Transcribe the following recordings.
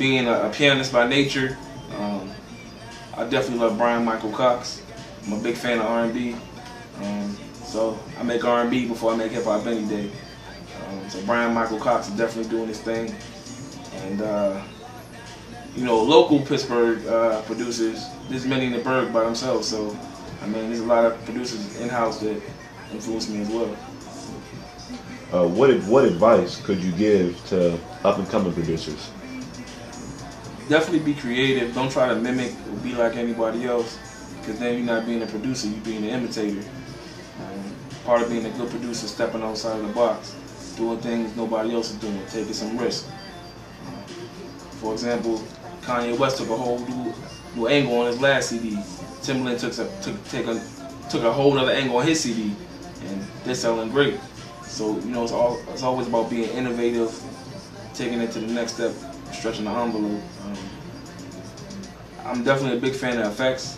being a pianist by nature, I definitely love Brian Michael Cox. I'm a big fan of R&B, so I make R&B before I make hip hop any day. So Brian Michael Cox is definitely doing his thing, and you know, local Pittsburgh producers. There's many in the Berg by themselves, so I mean, there's a lot of producers in-house that influence me as well. What advice could you give to up-and-coming producers? Definitely be creative. Don't try to mimic or be like anybody else, because then you're not being a producer, you're being an imitator. Part of being a good producer is stepping outside of the box, doing things nobody else is doing, taking some risk. For example, Kanye West took a whole new angle on his last CD. Timbaland took a whole other angle on his CD, and they're selling great. So you know, it's always about being innovative, taking it to the next step, stretching the envelope. I'm definitely a big fan of effects.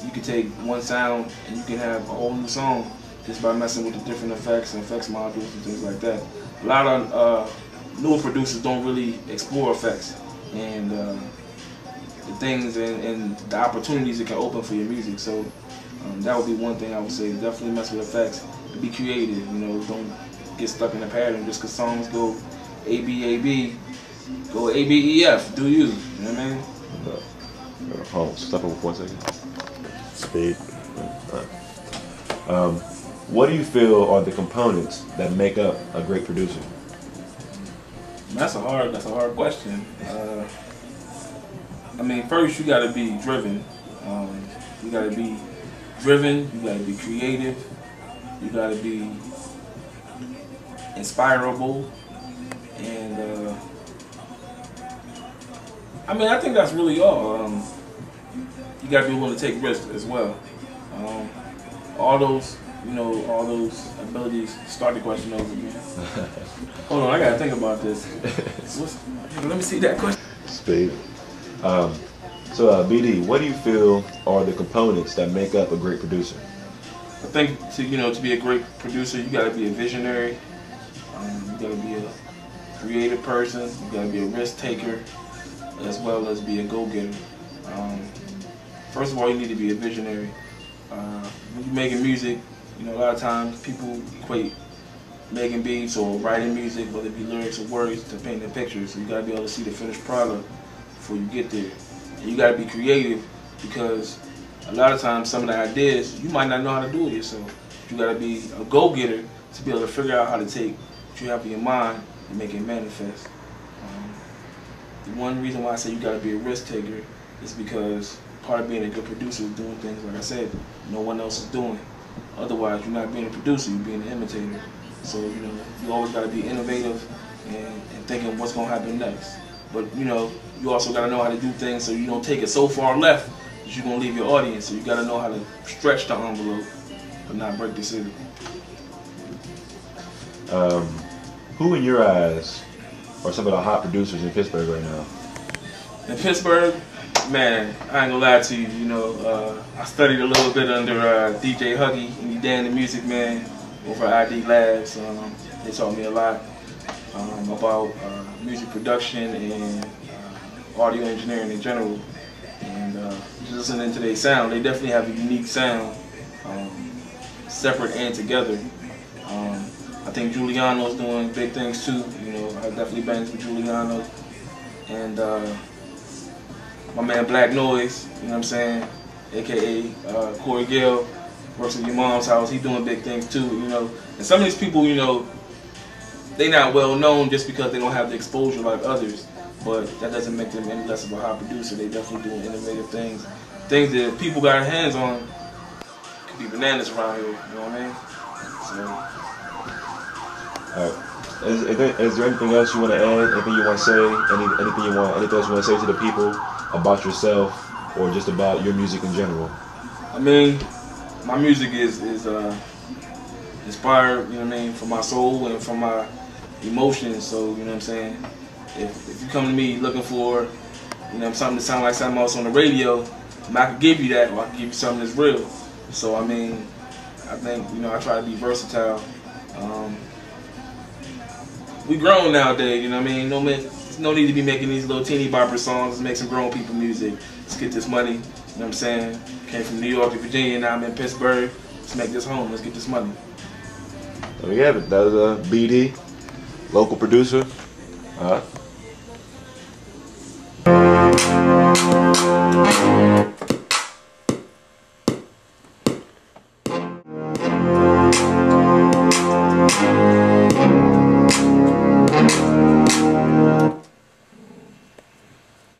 You can take one sound and you can have a whole new song just by messing with the different effects and effects modules and things like that. A lot of newer producers don't really explore effects and the things and the opportunities it can open for your music. So that would be one thing I would say. Definitely mess with effects. Be creative. You know, don't get stuck in a pattern just because songs go A B A B. Go A B E F. Do you? You know what I mean? Hold on, step over for 1 second. Speed. What do you feel are the components that make up a great producer? That's a hard question. I mean, first you got to be driven. You got to be driven. You got to be creative. You got to be inspirable, and I mean, I think that's really all. You got to be willing to take risks as well. All those abilities. Start the question over again. Hold on, I gotta think about this. Let me see that question. Speed. So, BD, what do you feel are the components that make up a great producer? I think to be a great producer, you got to be a visionary. You got to be a creative person. You got to be a risk taker, as well as be a go-getter. First of all, you need to be a visionary. When you're making music, a lot of times people equate making beats or writing music, whether it be lyrics or words, to painting pictures. So you got to be able to see the finished product before you get there. And you got to be creative, because a lot of times some of the ideas you might not know how to do it yourself. You got to be a go-getter to be able to figure out how to take what you have in your mind and make it manifest. The one reason why I say you got to be a risk taker is because part of being a good producer is doing things, like I said, no one else is doing. Otherwise, you're not being a producer, you're being an imitator. So, you always got to be innovative and thinking what's going to happen next. But, you also got to know how to do things so you don't take it so far left that you're going to leave your audience. So you got to know how to stretch the envelope but not break the city. Who in your eyes are some of the hot producers in Pittsburgh right now? In Pittsburgh, man, I ain't gonna lie to you. I studied a little bit under DJ Huggy and he Dan the Music Man over at ID Labs. They taught me a lot about music production and audio engineering in general. And just listening to their sound, they definitely have a unique sound, separate and together. I think Giuliano's doing big things too. I definitely bangs with Giuliano. And my man Black Noise, you know what I'm saying, aka Corey Gill, works at your mom's house. He's doing big things too, And some of these people, they not well known just because they don't have the exposure like others. But that doesn't make them any less of a hot producer. They definitely doing innovative things, things that people got their hands on. Could be bananas around here, you know what I mean? So. Is there anything else you want to add? Anything you want to say? Anything else you want to say to the people about yourself or just about your music in general? I mean, my music is inspired, from my soul and from my emotions. So, you know what I'm saying? If you come to me looking for, something to sound like something else on the radio, I can give you that, or I can give you something that's real. So, I mean, I think, I try to be versatile. We grown nowadays, No no need to be making these little teeny bopper songs. Let's make some grown people music. Let's get this money. You know what I'm saying? Came from New York to Virginia, now I'm in Pittsburgh. Let's make this home. Let's get this money. There we have it. That was BD, local producer.